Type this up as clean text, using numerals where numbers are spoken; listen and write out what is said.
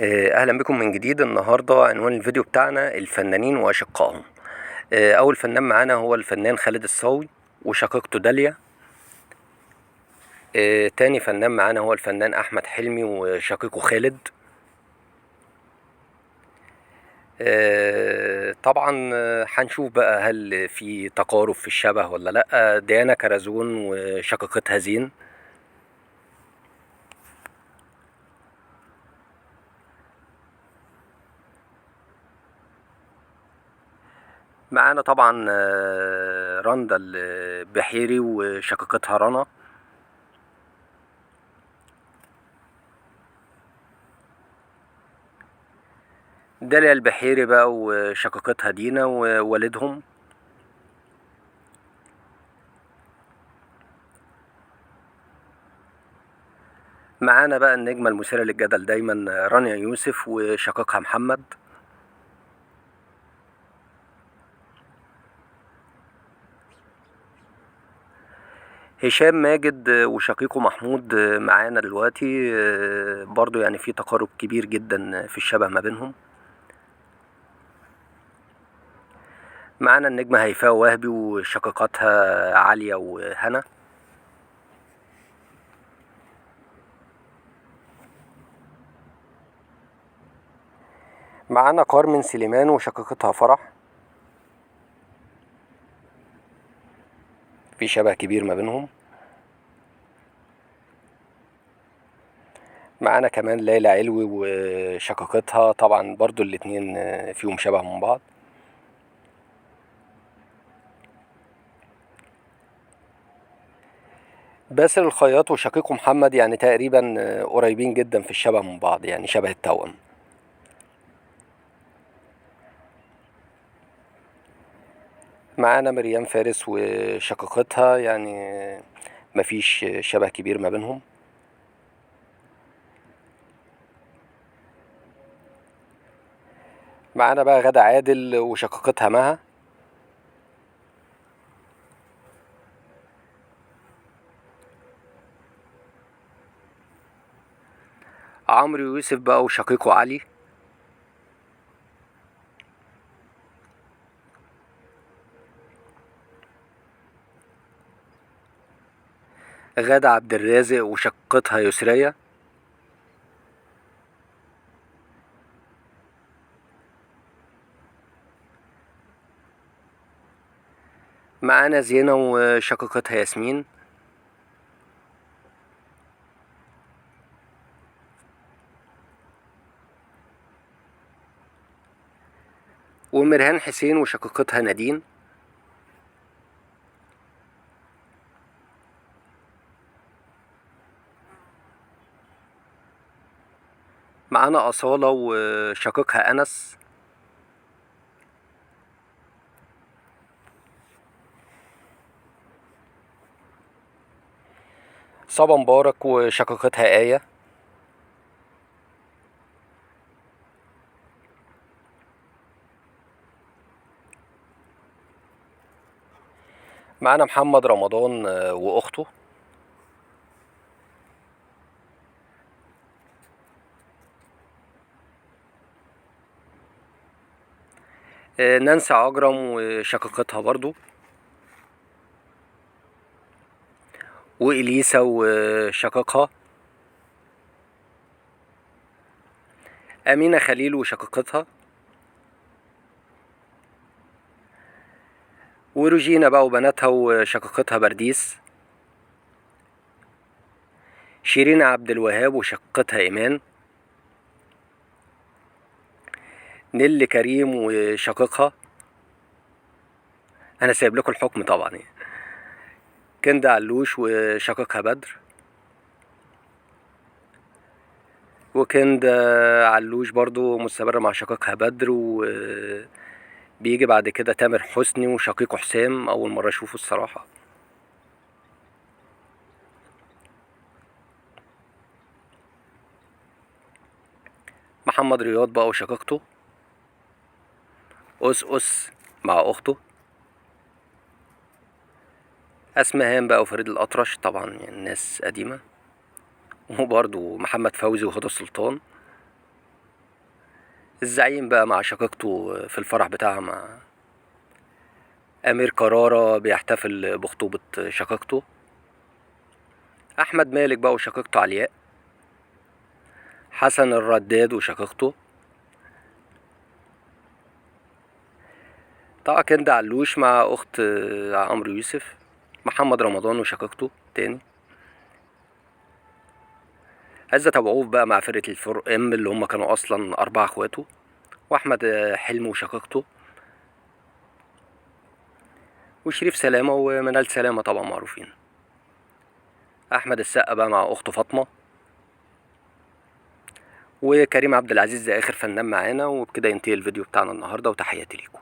اهلا بكم من جديد. النهارده عنوان الفيديو بتاعنا الفنانين واشقائهم. اول فنان معانا هو الفنان خالد الصاوي وشقيقته داليا. تاني فنان معانا هو الفنان احمد حلمي وشقيقه خالد. طبعا هنشوف بقى هل في تقارب في الشبه ولا لا. ديانا كرزون وشقيقتها زين. معانا طبعا رندا البحيري وشقيقتها رنا. داليا البحيري بقى وشقيقتها دينا ووالدهم. معانا بقى النجمة المثيرة للجدل دايما رانيا يوسف وشقيقها محمد. هشام ماجد وشقيقه محمود معانا دلوقتي. برضو يعني في تقارب كبير جدا في الشبه ما بينهم. معانا النجمة هيفاء وهبي وشقيقاتها عليا وهنا. معانا كارمن سليمان وشقيقتها فرح. في شبه كبير ما بينهم. معانا كمان ليلى علوي وشقيقتها، طبعا برضو الاتنين فيهم شبه من بعض. باسل الخياط وشقيقه محمد يعني تقريبا قريبين جدا في الشبه من بعض، يعني شبه التوأم. معانا مريم فارس وشقيقتها، يعني مفيش شبه كبير ما بينهم. معانا بقى غادة عادل وشقيقتها مها. عمرو يوسف بقى وشقيقه علي. غادة عبد الرازق وشقيقتها يسرية. معانا زينة وشقيقتها ياسمين. ومرهان حسين وشقيقتها نادين. معانا أصالة وشقيقها أنس. صبا مبارك وشقيقتها آية. معانا محمد رمضان وأخته. نانسي عجرم وشقيقتها برضو. وإليسا وشقيقها. أمينة خليل وشقيقتها. وروجينا بقى وبناتها وشقيقتها برديس. شيرين عبد الوهاب وشقيقتها إيمان. نيلي كريم وشقيقها. أنا سايب لكم الحكم طبعا يعني. كندا علوش وشقيقها بدر. وكندا علوش برضو مستمرة مع شقيقها بدر. وبيجي بعد كده تامر حسني وشقيقه حسام، أول مرة أشوفه الصراحة. محمد رياض بقى وشقيقته. أس مع أخته. أسمهان بقى وفريد الأطرش، طبعا يعني ناس قديمة. وبرضو محمد فوزي وهدى السلطان. الزعيم بقى مع شقيقته في الفرح بتاعها مع أمير كرارة بيحتفل بخطوبة شقيقته. أحمد مالك بقى وشقيقته علياء. حسن الرداد وشقيقته. طبعا كندا علوش مع أخت عمرو يوسف. محمد رمضان وشقيقته تاني. عزت أبو عوف بقى مع فرقة الفور ام اللي هم كانوا أصلا 4 اخواته. وأحمد حلمي وشقيقته. وشريف سلامة ومنال سلامة طبعا معروفين. أحمد السقا بقى مع أخته فاطمة. وكريم عبد العزيز ده آخر فنان معانا. وبكده ينتهي الفيديو بتاعنا النهاردة، وتحياتي ليكم.